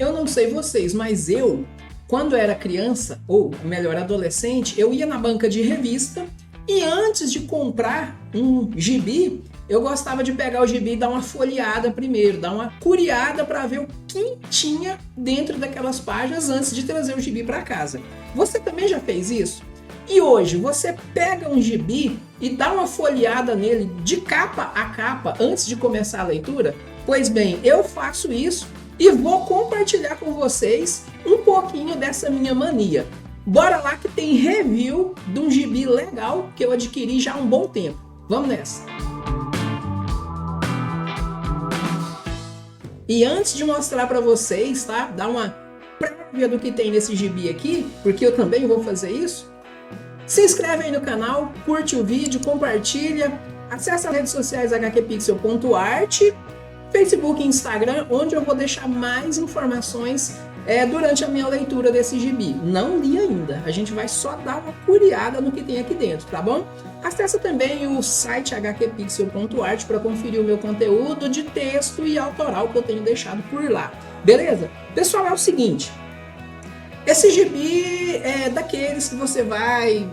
eu não sei vocês, mas eu, quando era criança, ou melhor, adolescente, eu ia na banca de revista e antes de comprar um gibi, eu gostava de pegar o gibi e dar uma folheada primeiro, dar uma curiada para ver o que tinha dentro daquelas páginas antes de trazer o gibi para casa. Você também já fez isso? E hoje você pega um gibi e dá uma folheada nele de capa a capa antes de começar a leitura? Pois bem, eu faço isso e vou compartilhar com vocês um pouquinho dessa minha mania. Bora lá que tem review de um gibi legal que eu adquiri já há um bom tempo. Vamos nessa! E antes de mostrar para vocês, tá? Dar uma prévia do que tem nesse gibi aqui, porque eu também vou fazer isso. Se inscreve aí no canal, curte o vídeo, compartilha, acessa as redes sociais hqpixel.art, Facebook e Instagram, onde eu vou deixar mais informações durante a minha leitura desse gibi. Não li ainda, a gente vai só dar uma curiada no que tem aqui dentro, tá bom? Acesse também o site hqpixel.art para conferir o meu conteúdo de texto e autoral que eu tenho deixado por lá, beleza? Pessoal, é o seguinte, esse gibi é daqueles que você vai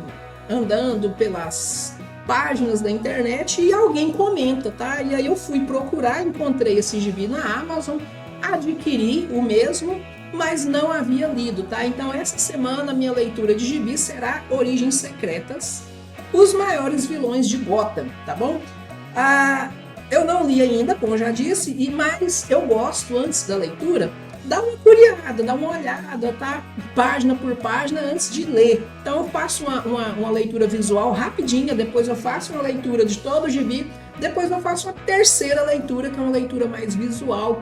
andando pelas páginas da internet e alguém comenta, tá? E aí eu fui procurar, encontrei esse gibi na Amazon, adquiri o mesmo, mas não havia lido, tá? Então essa semana minha leitura de gibi será Origens Secretas, os maiores vilões de Gotham, tá bom? Eu não li ainda, como eu já disse, mas eu gosto, antes da leitura, dá uma curiada, dá uma olhada, tá? Página por página antes de ler. Então eu faço uma leitura visual rapidinha, depois eu faço uma leitura de todo o gibi, depois eu faço uma terceira leitura, que é uma leitura mais visual,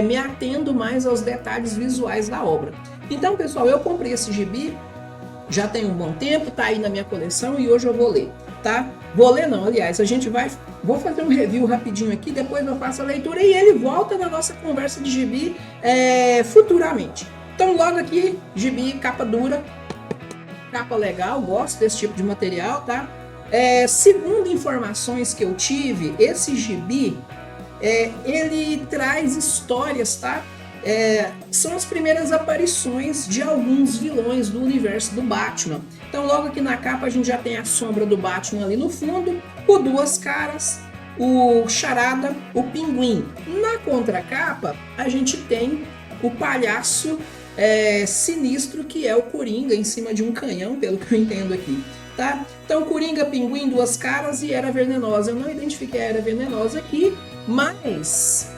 me atendo mais aos detalhes visuais da obra. Então, pessoal, eu comprei esse gibi, já tem um bom tempo, tá aí na minha coleção e hoje eu vou ler, tá? Vou ler não, aliás, vou fazer um review rapidinho aqui, depois eu faço a leitura e ele volta na nossa conversa de gibi futuramente. Então logo aqui, gibi, capa dura, capa legal, gosto desse tipo de material, tá? Segundo informações que eu tive, esse gibi, ele traz histórias, tá? São as primeiras aparições de alguns vilões do universo do Batman. Então logo aqui na capa a gente já tem a sombra do Batman ali no fundo, o Duas Caras, o Charada, o Pinguim. Na contracapa a gente tem o palhaço sinistro, que é o Coringa em cima de um canhão, pelo que eu entendo aqui, tá? Então Coringa, Pinguim, Duas Caras e Era Venenosa. Eu não identifiquei a Era Venenosa aqui, mas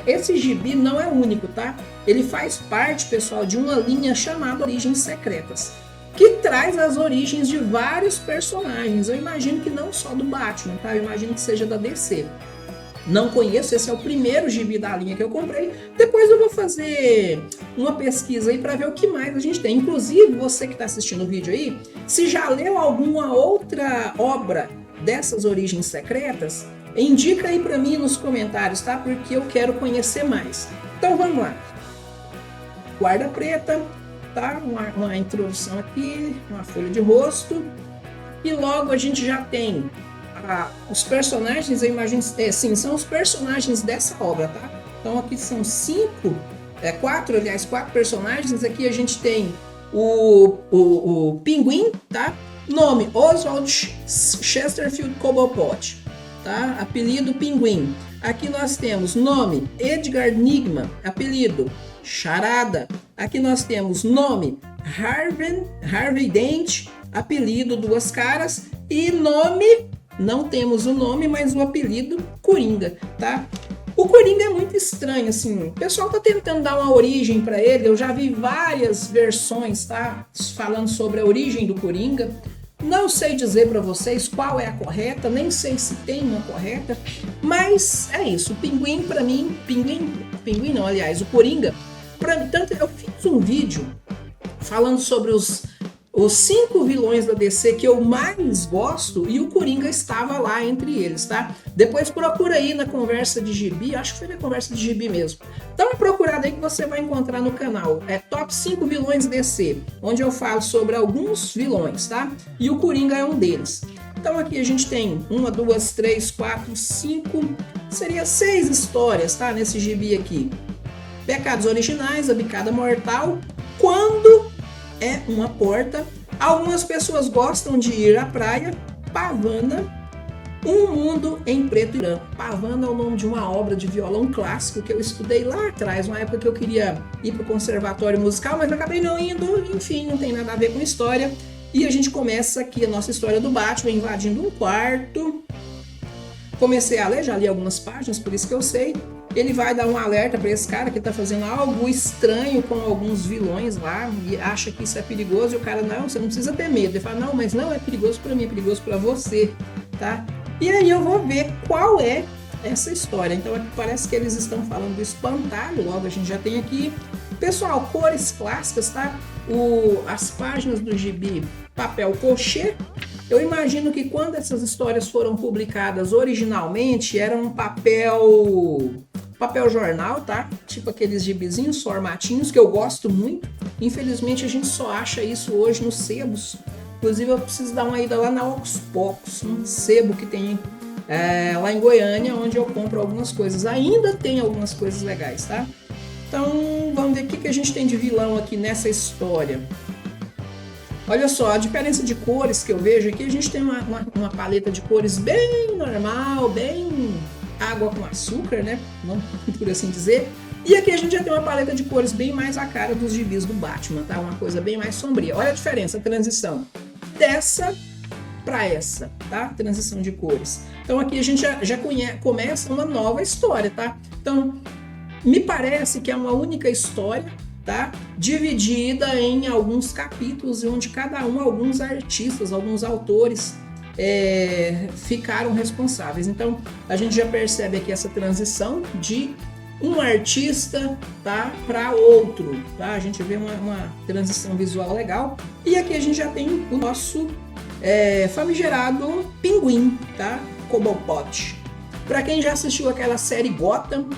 esse gibi não é único, tá? Ele faz parte, pessoal, de uma linha chamada Origens Secretas, que traz as origens de vários personagens. Eu imagino que não só do Batman, tá? Eu imagino que seja da DC. Não conheço, esse é o primeiro gibi da linha que eu comprei. Depois eu vou fazer uma pesquisa aí para ver o que mais a gente tem. Inclusive, você que está assistindo o vídeo aí, se já leu alguma outra obra dessas Origens Secretas, indica aí para mim nos comentários, tá? Porque eu quero conhecer mais. Então vamos lá. Guarda preta, tá? Uma introdução aqui, uma folha de rosto. E logo a gente já tem os personagens, eu imagino, sim, são os personagens dessa obra, tá? Então aqui são quatro personagens. Aqui a gente tem o Pinguim, tá? Nome, Oswald Chesterfield Cobblepot, tá? Apelido Pinguim. Aqui nós temos nome Edgar Nigma, apelido Charada. Aqui nós temos nome Harvey Dent, apelido Duas Caras, e nome, não temos o nome, mas o apelido Coringa, tá? O Coringa é muito estranho, assim, o pessoal tá tentando dar uma origem para ele. Eu já vi várias versões, tá? Falando sobre a origem do Coringa. Não sei dizer para vocês qual é a correta, nem sei se tem uma correta, mas é isso. O Pinguim, para mim, Pinguim não, aliás, o Coringa, tanto eu fiz um vídeo falando sobre os 5 vilões da DC que eu mais gosto, e o Coringa estava lá entre eles, tá? Depois procura aí na conversa de gibi, acho que foi na conversa de gibi mesmo. Dá uma procurada aí que você vai encontrar no canal. Top 5 vilões DC, onde eu falo sobre alguns vilões, tá? E o Coringa é um deles. Então aqui a gente tem 1, 2, 3, 4, 5, seria 6 histórias, tá? Nesse gibi aqui. Pecados Originais, A Bicada Mortal, Quando é uma Porta, Algumas Pessoas Gostam de Ir à Praia, Pavana, Um Mundo em Preto e Branco. Pavana é o nome de uma obra de violão clássico que eu estudei lá atrás, uma época que eu queria ir para o conservatório musical, mas acabei não indo, enfim, não tem nada a ver com história. E a gente começa aqui a nossa história do Batman invadindo um quarto. Comecei a ler, já li algumas páginas, por isso que eu sei. Ele vai dar um alerta para esse cara que tá fazendo algo estranho com alguns vilões lá e acha que isso é perigoso. E o cara, não, você não precisa ter medo. Ele fala, não, mas não é perigoso para mim, é perigoso para você, tá? E aí eu vou ver qual é essa história. Então aqui parece que eles estão falando do espantalho, logo a gente já tem aqui. Pessoal, cores clássicas, tá? As páginas do gibi papel pochê. Eu imagino que quando essas histórias foram publicadas originalmente, era um papel jornal, tá? Tipo aqueles gibizinhos, formatinhos, que eu gosto muito. Infelizmente a gente só acha isso hoje nos sebos. Inclusive eu preciso dar uma ida lá na Ocus Pocus, um sebo que tem lá em Goiânia, onde eu compro algumas coisas. Ainda tem algumas coisas legais, tá? Então vamos ver o que a gente tem de vilão aqui nessa história. Olha só, a diferença de cores que eu vejo aqui, a gente tem uma paleta de cores bem normal, bem água com açúcar, né? Não, por assim dizer. E aqui a gente já tem uma paleta de cores bem mais a cara dos gibis do Batman, tá? Uma coisa bem mais sombria. Olha a diferença, a transição dessa para essa, tá? Transição de cores. Então aqui a gente já começa uma nova história, tá? Então, me parece que é uma única história, tá? Dividida em alguns capítulos, onde cada um, alguns artistas, alguns autores ficaram responsáveis. Então a gente já percebe aqui essa transição de um artista, tá, para outro, tá? A gente vê uma transição visual legal. E aqui a gente já tem o nosso famigerado Pinguim, tá? Cobblepot. Para quem já assistiu aquela série Gotham,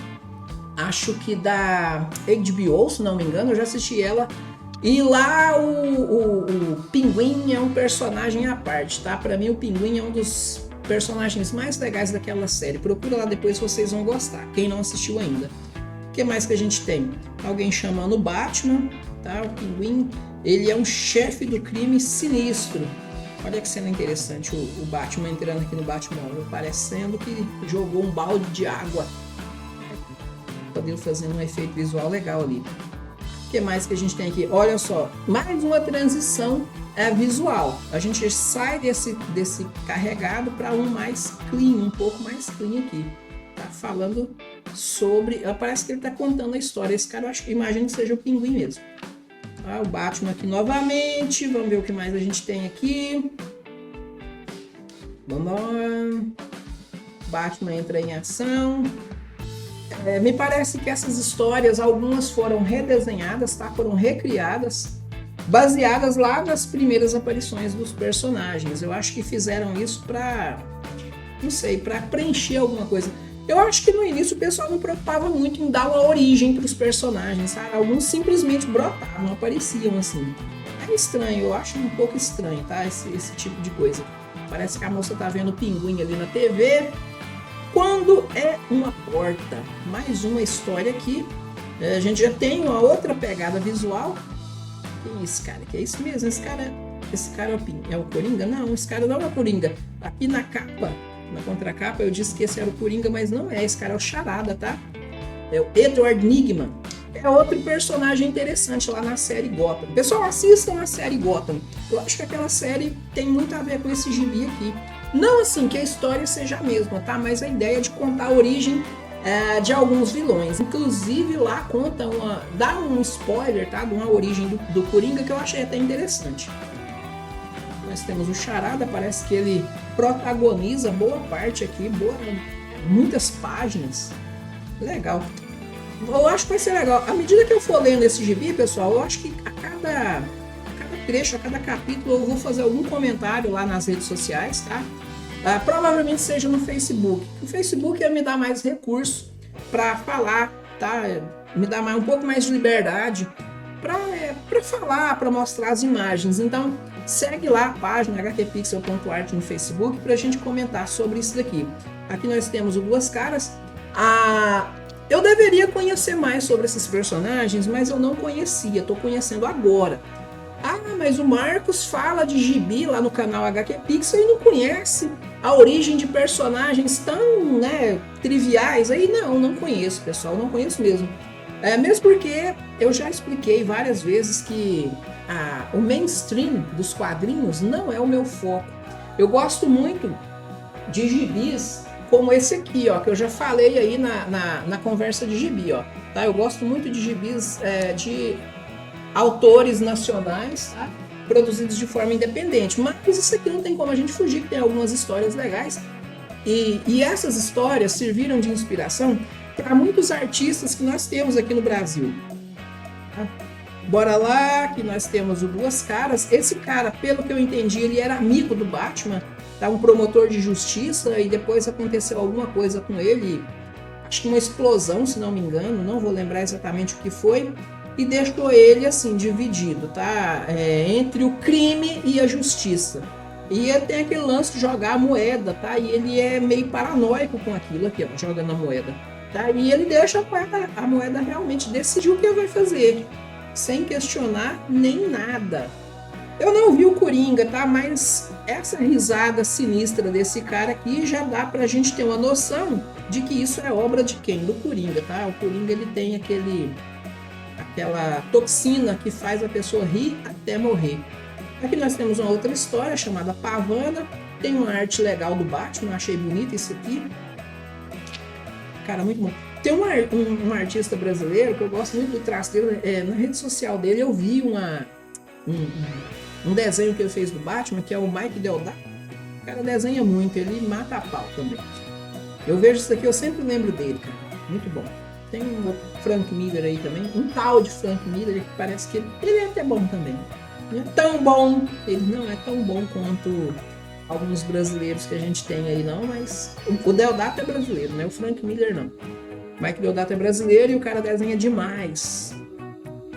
acho que da HBO, se não me engano, eu já assisti ela. E lá o Pinguim é um personagem à parte, tá? Pra mim o Pinguim é um dos personagens mais legais daquela série. Procura lá depois, vocês vão gostar, quem não assistiu ainda. O que mais que a gente tem? Alguém chamando o Batman, tá? O Pinguim, ele é um chefe do crime sinistro. Olha que cena interessante, o Batman entrando aqui no Batmóvel, parecendo que jogou um balde de água. Podendo fazer um efeito visual legal ali. O que mais que a gente tem aqui? Olha só, mais uma transição visual. A gente sai desse carregado para um mais clean, um pouco mais clean aqui. Tá falando sobre... Parece que ele tá contando a história. Esse cara, eu imagino que seja o Pinguim mesmo. Tá, o Batman aqui novamente. Vamos ver o que mais a gente tem aqui. Vamos lá. Batman entra em ação. Me parece que essas histórias, algumas foram redesenhadas, tá? Foram recriadas, baseadas lá nas primeiras aparições dos personagens. Eu acho que fizeram isso para, não sei, para preencher alguma coisa. Eu acho que no início o pessoal não preocupava muito em dar uma origem para os personagens, sabe? Alguns simplesmente brotavam, apareciam assim. É estranho, eu acho um pouco estranho, tá? Esse tipo de coisa. Parece que a moça tá vendo o Pinguim ali na TV. Quando é uma porta, mais uma história aqui. A gente já tem uma outra pegada visual. Que é esse cara? Que é isso mesmo? Esse cara é o Coringa? Não, esse cara não é o Coringa. Aqui na capa, na contracapa, eu disse que esse era o Coringa, mas não é. Esse cara é o Charada, tá? É o Edward Nygma. É outro personagem interessante lá na série Gotham. Pessoal, assistam a série Gotham. Eu acho que aquela série tem muito a ver com esse gibi aqui. Não assim que a história seja a mesma, tá? Mas a ideia de contar a origem de alguns vilões. Inclusive lá dá um spoiler, tá? De uma origem do Coringa que eu achei até interessante. Nós temos o Charada, parece que ele protagoniza boa parte aqui, muitas páginas. Legal. Eu acho que vai ser legal. À medida que eu for lendo esse gibi, pessoal, eu acho que a cada trecho, a cada capítulo, eu vou fazer algum comentário lá nas redes sociais, tá? Provavelmente seja no Facebook. O Facebook ia me dar mais recurso para falar, tá? Me dá um pouco mais de liberdade para falar, para mostrar as imagens. Então, segue lá a página hqpixel.art no Facebook para a gente comentar sobre isso daqui. Aqui nós temos o Duas Caras. Eu deveria conhecer mais sobre esses personagens, mas eu não conhecia, tô conhecendo agora. Ah, mas o Marcos fala de gibi lá no canal HQ Pixel e não conhece a origem de personagens tão, né, triviais. Aí não conheço, pessoal, não conheço mesmo. Mesmo porque eu já expliquei várias vezes que o mainstream dos quadrinhos não é o meu foco. Eu gosto muito de gibis como esse aqui, ó, que eu já falei aí na conversa de gibi, ó. Tá? Eu gosto muito de gibis de autores nacionais, tá? Produzidos de forma independente, mas isso aqui não tem como a gente fugir, que tem algumas histórias legais e essas histórias serviram de inspiração para muitos artistas que nós temos aqui no Brasil. Tá? Bora lá, que nós temos o Duas Caras. Esse cara, pelo que eu entendi, ele era amigo do Batman, tá? Um promotor de justiça, e depois aconteceu alguma coisa com ele, acho que uma explosão, se não me engano, não vou lembrar exatamente o que foi, e deixou ele assim dividido, tá? Entre o crime e a justiça. E ele tem aquele lance de jogar a moeda, tá? E ele é meio paranoico com aquilo aqui, ó, jogando a moeda, tá? E ele deixa a moeda realmente decidir o que ele vai fazer, sem questionar nem nada. Eu não vi o Coringa, tá? Mas essa risada sinistra desse cara aqui já dá pra gente ter uma noção de que isso é obra de quem? Do Coringa, tá? O Coringa, ele tem aquela toxina que faz a pessoa rir até morrer. Aqui nós temos uma outra história chamada Pavana. Tem uma arte legal do Batman, achei bonito isso aqui. Cara, muito bom. Tem um artista brasileiro que eu gosto muito do traço dele. Na rede social dele eu vi um desenho que ele fez do Batman, que é o Mike Deodato. O cara desenha muito, ele mata a pau também. Eu vejo isso aqui, eu sempre lembro dele, cara. Muito bom. Tem um Frank Miller aí também, um tal de Frank Miller que parece que ele é até bom também. Não é tão bom, ele não é tão bom quanto alguns brasileiros que a gente tem aí não, mas o Deodato é brasileiro, né? O Frank Miller não. O Mike Deodato é brasileiro e o cara desenha demais.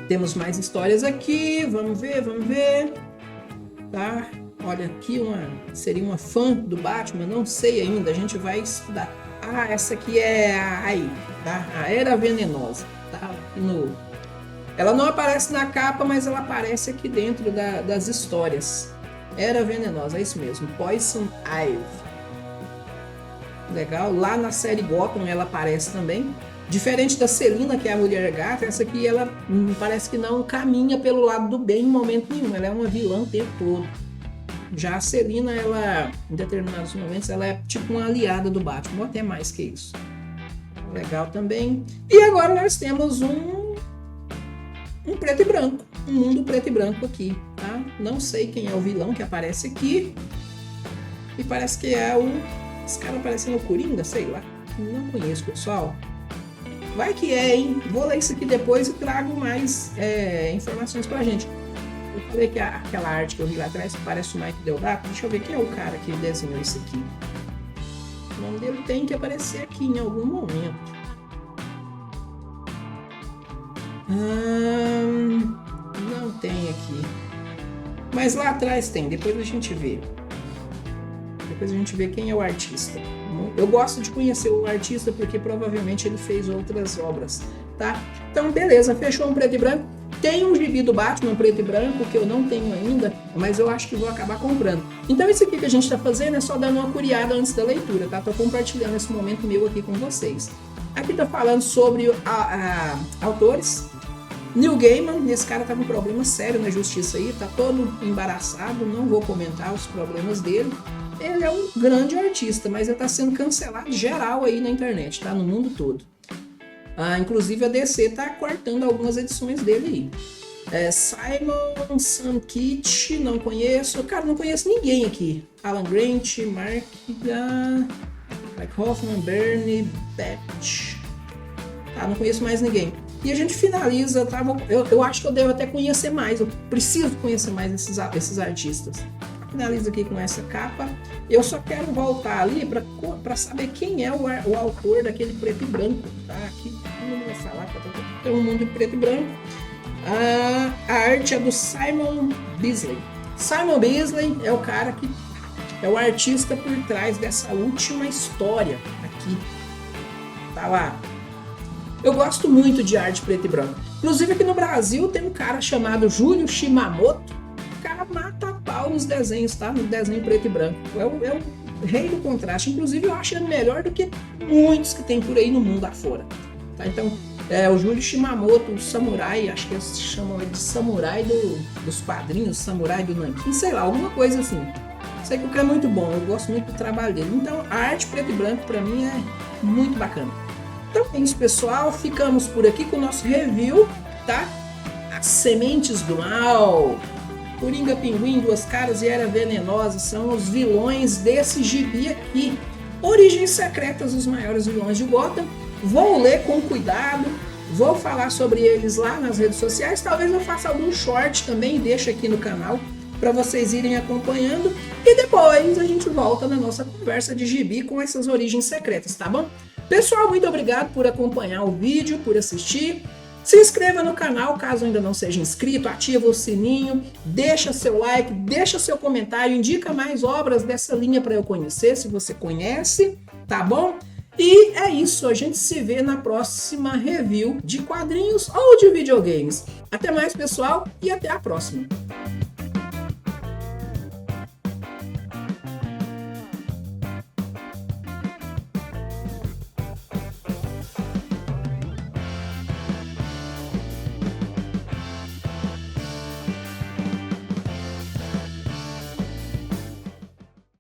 Temos mais histórias aqui, vamos ver. Tá? Olha, aqui seria uma fã do Batman, não sei ainda, a gente vai estudar. Ah, essa aqui é tá? A Era Venenosa, tá? Ela não aparece na capa, mas ela aparece aqui dentro das histórias. Era Venenosa, é isso mesmo, Poison Ivy. Legal, lá na série Gotham ela aparece também. Diferente da Selina, que é a Mulher Gata, essa aqui ela parece que não caminha pelo lado do bem em momento nenhum, ela é uma vilã o tempo todo. Já a Selina, ela, em determinados momentos, ela é tipo uma aliada do Batman, ou até mais que isso. Legal também. E agora nós temos um preto e branco, um mundo preto e branco aqui, tá? Não sei quem é o vilão que aparece aqui. E parece que é esse cara parecendo o Coringa, sei lá. Não conheço, pessoal. Vai que é, hein? Vou ler isso aqui depois e trago mais informações pra gente. Eu falei que aquela arte que eu vi lá atrás, que parece o Mike Deodato. Deixa eu ver quem é o cara que desenhou isso aqui. O nome dele tem que aparecer aqui em algum momento. Não tem aqui. Mas lá atrás tem, depois a gente vê. Depois a gente vê quem é o artista. Eu gosto de conhecer o artista porque provavelmente ele fez outras obras, tá? Então, beleza, fechou um preto e branco. Tem um gibi do Batman preto e branco que eu não tenho ainda, mas eu acho que vou acabar comprando. Então, isso aqui que a gente tá fazendo é só dando uma curiada antes da leitura, tá? Tô compartilhando esse momento meu aqui com vocês. Aqui tá falando sobre autores. Neil Gaiman, esse cara tá com um problema sério na justiça aí, tá todo embaraçado, não vou comentar os problemas dele. Ele é um grande artista, mas ele tá sendo cancelado geral aí na internet, tá? No mundo todo. Inclusive a DC tá cortando algumas edições dele aí. Simon Sankich, não conheço. Cara, não conheço ninguém aqui. Alan Grant, Mark Mike Hoffman, Bernie, Batch. Tá, não conheço mais ninguém. E a gente finaliza, tá? Eu acho que eu devo até conhecer mais. Eu preciso conhecer mais esses artistas. Finaliza aqui com essa capa. Eu só quero voltar ali para saber quem é o autor daquele preto e branco, tá? Aqui não vou falar, tem um mundo em preto e branco. A arte é do Simon Bisley. Simon Bisley é o cara que é o artista por trás dessa última história aqui. Tá lá. Eu gosto muito de arte preto e branco. Inclusive aqui no Brasil tem um cara chamado Júlio Shimamoto. O cara mata a pau nos desenhos, tá? No desenho preto e branco. É o rei do contraste. Inclusive eu acho ele melhor do que muitos que tem por aí no mundo afora. Tá? Então, o Júlio Shimamoto, o samurai, acho que eles chamam ele de samurai dos quadrinhos, samurai do Nanquim, sei lá, alguma coisa assim. Sei que o cara é muito bom, eu gosto muito do trabalho dele. Então, a arte preto e branco pra mim é muito bacana. Então é isso, pessoal. Ficamos por aqui com o nosso review, tá? As Sementes do Mal. Coringa, Pinguim, Duas Caras e Era Venenosa são os vilões desse gibi aqui. Origens Secretas, os maiores vilões de Gotham. Vou ler com cuidado, vou falar sobre eles lá nas redes sociais. Talvez eu faça algum short também, deixo aqui no canal para vocês irem acompanhando. E depois a gente volta na nossa conversa de gibi com essas origens secretas, tá bom? Pessoal, muito obrigado por acompanhar o vídeo, por assistir. Se inscreva no canal caso ainda não seja inscrito, ativa o sininho, deixa seu like, deixa seu comentário, indica mais obras dessa linha para eu conhecer, se você conhece, tá bom? E é isso, a gente se vê na próxima review de quadrinhos ou de videogames. Até mais, pessoal, e até a próxima!